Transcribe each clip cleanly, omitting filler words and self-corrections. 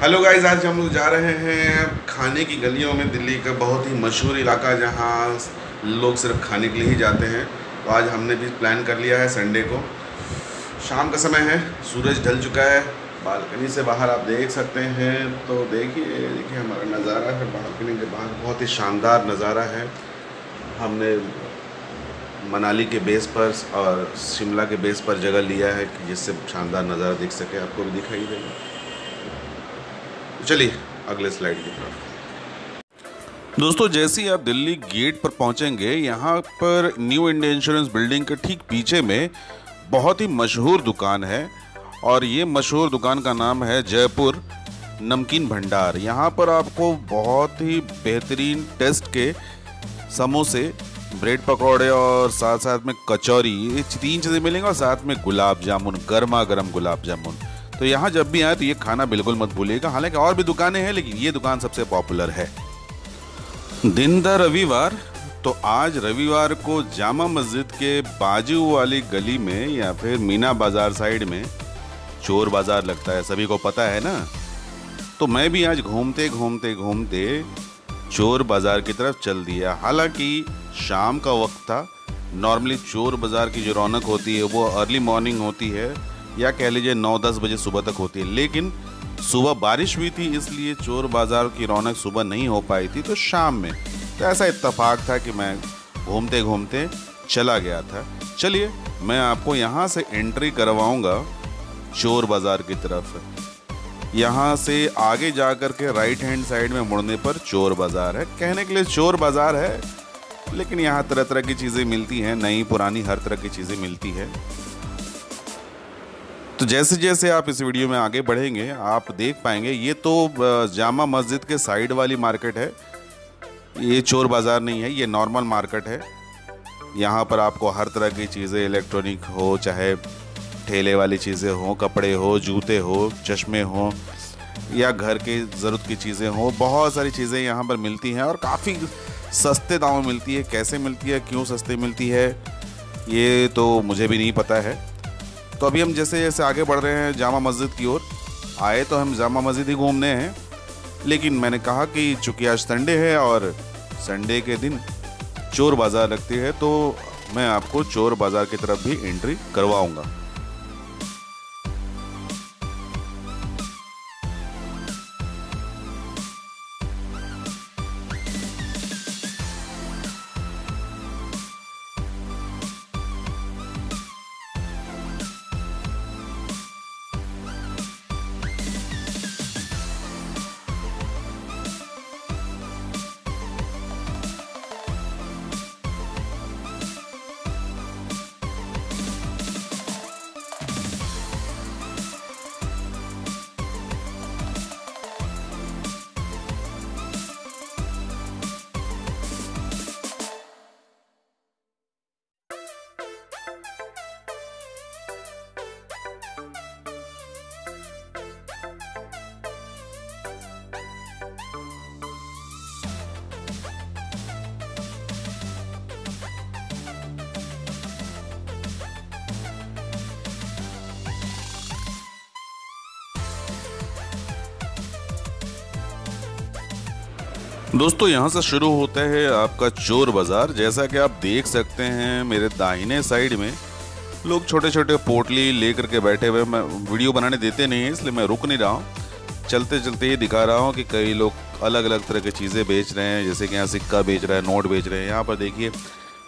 Hello guys, आज हम लोग जा रहे हैं खाने की गलियों में। दिल्ली का बहुत ही मशहूर इलाका जहाँ लोग सिर्फ खाने के लिए ही जाते हैं। तो आज हमने भी प्लान कर लिया है। संडे को शाम का समय है, सूरज ढल चुका है। बालकनी से बाहर आप देख सकते हैं, तो देखिए हमारा नज़ारा है। बालकनी के बाहर बहुत ही शानदार नज़ारा है। हमने मनाली के बेस पर और शिमला के बेस पर जगह लिया है कि जिससे शानदार नज़ारा दिख सके, आपको भी दिखाई देगा। चलिए अगले स्लाइड की तरफ। दोस्तों, जैसे ही आप दिल्ली गेट पर पहुंचेंगे, यहाँ पर न्यू इंडिया इंश्योरेंस बिल्डिंग के ठीक पीछे में बहुत ही मशहूर दुकान है और ये मशहूर दुकान का नाम है जयपुर नमकीन भंडार। यहाँ पर आपको बहुत ही बेहतरीन टेस्ट के समोसे, ब्रेड पकौड़े और साथ साथ में कचौरी, ये 3 चीज़ें मिलेंगी और साथ में गुलाब जामुन, गर्मा गर्म गुलाब जामुन। तो यहाँ जब भी आए तो ये खाना बिल्कुल मत भूलिएगा। हालांकि और भी दुकानें हैं, लेकिन ये दुकान सबसे पॉपुलर है। दिन था रविवार, तो आज रविवार को जामा मस्जिद के बाजू वाली गली में या फिर मीना बाजार साइड में चोर बाजार लगता है, सभी को पता है ना। तो मैं भी आज घूमते घूमते घूमते चोर बाजार की तरफ चल दिया। हालांकि शाम का वक्त था। नॉर्मली चोर बाजार की जो रौनक होती है वो अर्ली मॉर्निंग होती है, या कह लीजिए 9-10 बजे सुबह तक होती है। लेकिन सुबह बारिश हुई थी, इसलिए चोर बाज़ार की रौनक सुबह नहीं हो पाई थी, तो शाम में। तो ऐसा इत्तेफाक था कि मैं घूमते घूमते चला गया था। चलिए मैं आपको यहाँ से एंट्री करवाऊँगा चोर बाज़ार की तरफ। यहाँ से आगे जा कर के राइट हैंड साइड में मुड़ने पर चोर बाज़ार है। कहने के लिए चोर बाज़ार है, लेकिन यहाँ तरह तरह की चीज़ें मिलती हैं, नई पुरानी हर तरह की चीज़ें मिलती है। तो जैसे जैसे आप इस वीडियो में आगे बढ़ेंगे आप देख पाएंगे, ये तो जामा मस्जिद के साइड वाली मार्केट है। ये चोर बाज़ार नहीं है, ये नॉर्मल मार्केट है। यहाँ पर आपको हर तरह की चीज़ें, इलेक्ट्रॉनिक हो, चाहे ठेले वाली चीज़ें हो, कपड़े हो, जूते हो, चश्मे हो, या घर की ज़रूरत की चीज़ें हो, बहुत सारी चीज़ें यहाँ पर मिलती हैं और काफ़ी सस्ते दामों में मिलती है। कैसे मिलती है, क्यों सस्ती मिलती है, ये तो मुझे भी नहीं पता है। तो अभी हम जैसे जैसे आगे बढ़ रहे हैं जामा मस्जिद की ओर। आए तो हम जामा मस्जिद ही घूमने हैं, लेकिन मैंने कहा कि चूँकि आज संडे है और संडे के दिन चोर बाज़ार लगती है, तो मैं आपको चोर बाज़ार की तरफ भी एंट्री करवाऊंगा। दोस्तों, यहाँ से शुरू होता है आपका चोर बाज़ार। जैसा कि आप देख सकते हैं मेरे दाहिने साइड में लोग छोटे छोटे पोटली लेकर के बैठे हुए। मैं वीडियो बनाने देते नहीं है, इसलिए मैं रुक नहीं रहा हूँ, चलते चलते ये दिखा रहा हूँ कि कई लोग अलग अलग तरह की चीज़ें बेच रहे हैं। जैसे कि यहाँ सिक्का बेच रहा है, नोट बेच रहे हैं। यहाँ पर देखिए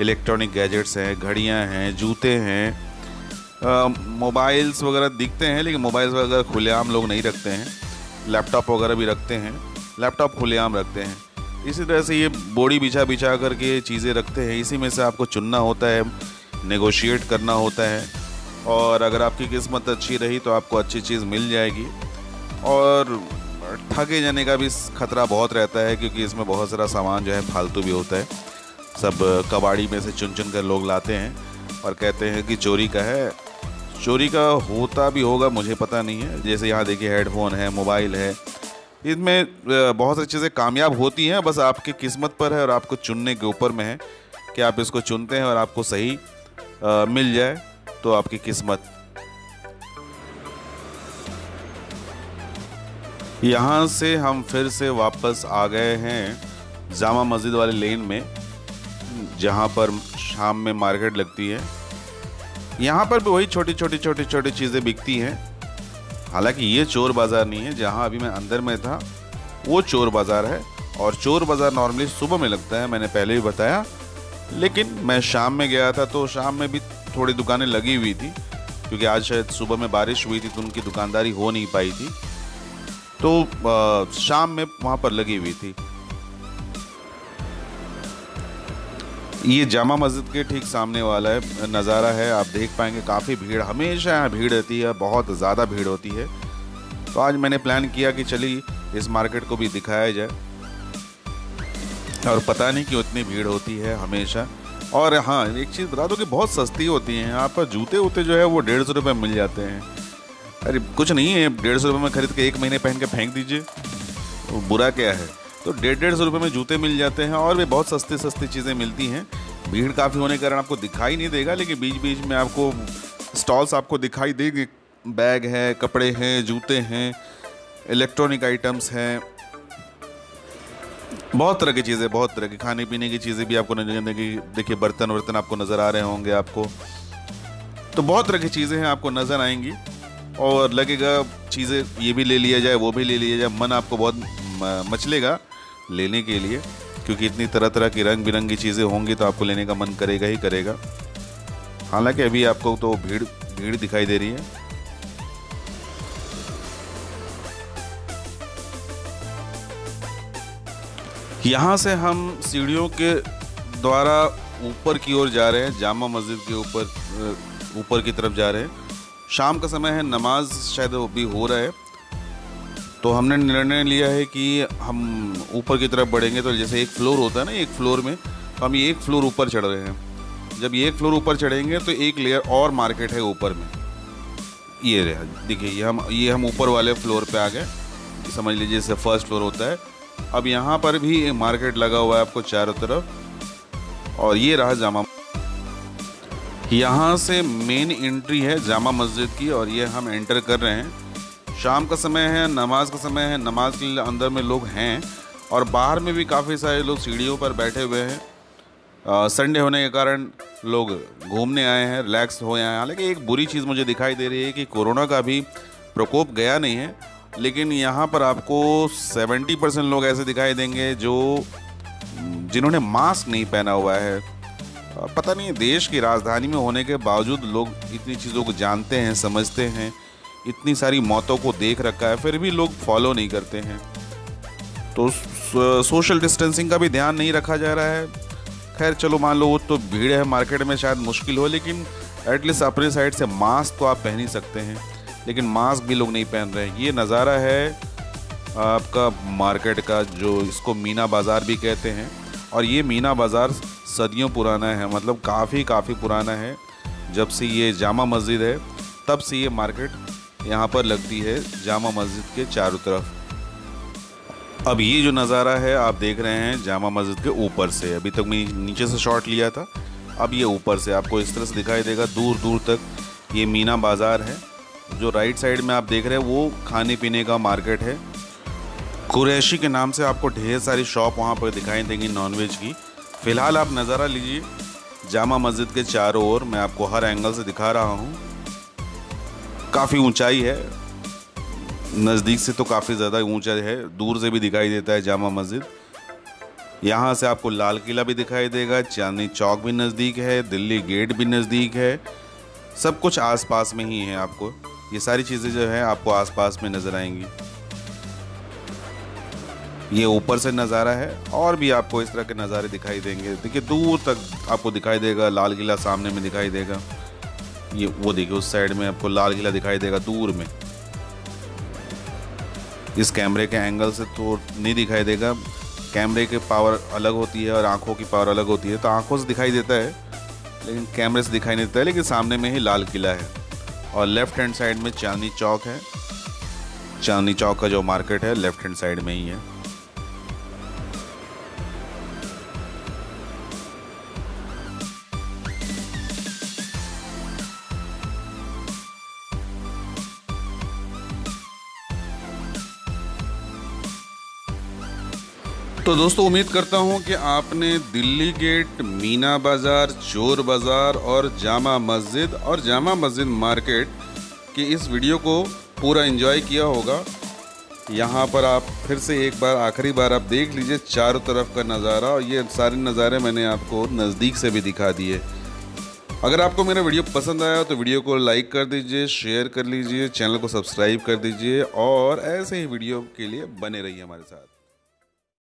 इलेक्ट्रॉनिक गैजेट्स हैं, घड़ियाँ हैं, जूते हैं, मोबाइल्स वगैरह दिखते हैं, लेकिन मोबाइल्स वगैरह खुलेआम लोग नहीं रखते हैं। लैपटॉप वगैरह भी रखते हैं, लैपटॉप खुलेआम रखते हैं। इसी तरह से ये बोड़ी बिछा बिछा करके चीज़ें रखते हैं। इसी में से आपको चुनना होता है, नेगोशिएट करना होता है, और अगर आपकी किस्मत अच्छी रही तो आपको अच्छी चीज़ मिल जाएगी। और ठगे जाने का भी खतरा बहुत रहता है, क्योंकि इसमें बहुत सारा सामान जो है फालतू भी होता है। सब कबाड़ी में से चुन चुन कर लोग लाते हैं और कहते हैं कि चोरी का है। चोरी का होता भी होगा, मुझे पता नहीं है। जैसे यहाँ देखिए हेडफोन है, मोबाइल है, इसमें बहुत सारी चीज़ें कामयाब होती हैं। बस आपकी किस्मत पर है और आपको चुनने के ऊपर में है कि आप इसको चुनते हैं और आपको सही मिल जाए तो आपकी किस्मत। यहाँ से हम फिर से वापस आ गए हैं जामा मस्जिद वाले लेन में, जहाँ पर शाम में मार्केट लगती है। यहाँ पर भी वही छोटी छोटी चीज़ें बिकती हैं। हालांकि ये चोर बाज़ार नहीं है, जहाँ अभी मैं अंदर में था वो चोर बाज़ार है। और चोर बाज़ार नॉर्मली सुबह में लगता है, मैंने पहले भी बताया। लेकिन मैं शाम में गया था तो शाम में भी थोड़ी दुकानें लगी हुई थी, क्योंकि आज शायद सुबह में बारिश हुई थी तो उनकी दुकानदारी हो नहीं पाई थी, तो शाम में वहाँ पर लगी हुई थी। ये जामा मस्जिद के ठीक सामने वाला है नज़ारा है, आप देख पाएंगे काफ़ी भीड़, हमेशा यहाँ भीड़ रहती है, बहुत ज़्यादा भीड़ होती है। तो आज मैंने प्लान किया कि चलिए इस मार्केट को भी दिखाया जाए। और पता नहीं क्यों इतनी भीड़ होती है हमेशा। और हाँ, एक चीज़ बता दो कि बहुत सस्ती होती हैं यहाँ पर जूते वूते जो है वो 150 रुपये मिल जाते हैं। अरे कुछ नहीं है, 150 रुपये में खरीद के 1 महीने पहन के फेंक दीजिए, तो बुरा क्या है। तो 150 रुपये में जूते मिल जाते हैं और भी बहुत सस्ती चीज़ें मिलती हैं। भीड़ काफ़ी होने के कारण आपको दिखाई नहीं देगा, लेकिन बीच बीच में आपको स्टॉल्स आपको दिखाई देंगे। बैग है, कपड़े हैं, जूते हैं, इलेक्ट्रॉनिक आइटम्स हैं, बहुत तरह की चीज़ें, बहुत तरह की खाने पीने की चीज़ें भी आपको नजर देंगी। देखिए बर्तन आपको नज़र आ रहे होंगे आपको, तो बहुत तरह की चीज़ें हैं आपको नज़र आएंगी। और लगेगा चीज़ें ये भी ले लिया जाए, वो भी ले लिया जाए, मन आपको बहुत मचलेगा लेने के लिए, क्योंकि इतनी तरह तरह की रंग बिरंगी चीज़ें होंगी तो आपको लेने का मन करेगा ही करेगा। हालांकि अभी आपको तो भीड़ दिखाई दे रही है। यहाँ से हम सीढ़ियों के द्वारा ऊपर की ओर जा रहे हैं, जामा मस्जिद के ऊपर की तरफ जा रहे हैं। शाम का समय है, नमाज शायद अभी हो रहा है, तो हमने निर्णय लिया है कि हम ऊपर की तरफ बढ़ेंगे। तो जैसे एक फ्लोर होता है ना, एक फ्लोर में, तो हम ये एक फ्लोर ऊपर चढ़ रहे हैं। जब ये एक फ्लोर ऊपर चढ़ेंगे तो एक लेयर और मार्केट है ऊपर में। ये रहा, देखिए ये हम ऊपर वाले फ्लोर पे आ गए, समझ लीजिए जैसे फर्स्ट फ्लोर होता है। अब यहाँ पर भी एक मार्केट लगा हुआ है आपको चारों तरफ, और ये रहा जामा। यहाँ से मेन एंट्री है जामा मस्जिद की, और ये हम एंटर कर रहे हैं। शाम का समय है, नमाज का समय है, नमाज के लिए अंदर में लोग हैं, और बाहर में भी काफ़ी सारे लोग सीढ़ियों पर बैठे हुए हैं। संडे होने के कारण लोग घूमने आए हैं, रिलैक्स हो आए हैं। हालांकि एक बुरी चीज़ मुझे दिखाई दे रही है कि कोरोना का भी प्रकोप गया नहीं है, लेकिन यहाँ पर आपको 70% लोग ऐसे दिखाई देंगे जिन्होंने मास्क नहीं पहना हुआ है। पता नहीं, देश की राजधानी में होने के बावजूद लोग इतनी चीज़ों को जानते हैं, समझते हैं, इतनी सारी मौतों को देख रखा है, फिर भी लोग फॉलो नहीं करते हैं। तो सोशल डिस्टेंसिंग का भी ध्यान नहीं रखा जा रहा है। खैर चलो, मान लो वो तो भीड़ है मार्केट में, शायद मुश्किल हो, लेकिन एटलीस्ट अपने साइड से मास्क तो आप पहन ही सकते हैं, लेकिन मास्क भी लोग नहीं पहन रहे हैं। ये नज़ारा है आपका मार्केट का, जो इसको मीना बाज़ार भी कहते हैं। और ये मीना बाज़ार सदियों पुराना है, मतलब काफ़ी पुराना है। जब से ये जामा मस्जिद है तब से ये मार्केट यहाँ पर लगती है, जामा मस्जिद के चारों तरफ। अब ये जो नज़ारा है आप देख रहे हैं जामा मस्जिद के ऊपर से। अभी तक मैं नीचे से शॉट लिया था, अब ये ऊपर से आपको इस तरह से दिखाई देगा। दूर दूर तक ये मीना बाज़ार है। जो राइट साइड में आप देख रहे हैं वो खाने पीने का मार्केट है। कुरैशी के नाम से आपको ढेर सारी शॉप वहाँ पर दिखाई देंगी नॉनवेज की। फ़िलहाल आप नज़ारा लीजिए जामा मस्जिद के चारों ओर, मैं आपको हर एंगल से दिखा रहा हूँ। काफ़ी ऊंचाई है, नज़दीक से तो काफ़ी ज़्यादा ऊंचा है, दूर से भी दिखाई देता है जामा मस्जिद। यहाँ से आपको लाल किला भी दिखाई देगा, चांदनी चौक भी नज़दीक है, दिल्ली गेट भी नज़दीक है, सब कुछ आसपास में ही है। आपको ये सारी चीज़ें जो है आपको आसपास में नज़र आएंगी। ये ऊपर से नज़ारा है, और भी आपको इस तरह के नज़ारे दिखाई देंगे। देखिए दूर तक आपको दिखाई देगा, लाल किला सामने में दिखाई देगा। ये वो देखिए उस साइड में आपको लाल किला दिखाई देगा दूर में। इस कैमरे के एंगल से तो नहीं दिखाई देगा, कैमरे की पावर अलग होती है और आंखों की पावर अलग होती है, तो आंखों से दिखाई देता है लेकिन कैमरे से दिखाई नहीं देता है। लेकिन सामने में ही लाल किला है, और लेफ्ट हैंड साइड में चांदनी चौक है। चांदनी चौक का जो मार्केट है लेफ्ट हैंड साइड में ही है। तो दोस्तों उम्मीद करता हूँ कि आपने दिल्ली गेट, मीना बाज़ार, चोर बाज़ार और जामा मस्जिद और जामा मस्जिद मार्केट की इस वीडियो को पूरा एंजॉय किया होगा। यहाँ पर आप फिर से एक बार आखिरी बार आप देख लीजिए चारों तरफ का नज़ारा, और ये सारे नज़ारे मैंने आपको नज़दीक से भी दिखा दिए। अगर आपको मेरा वीडियो पसंद आया तो वीडियो को लाइक कर दीजिए, शेयर कर लीजिए, चैनल को सब्सक्राइब कर दीजिए और ऐसे ही वीडियो के लिए बने रहिए हमारे साथ।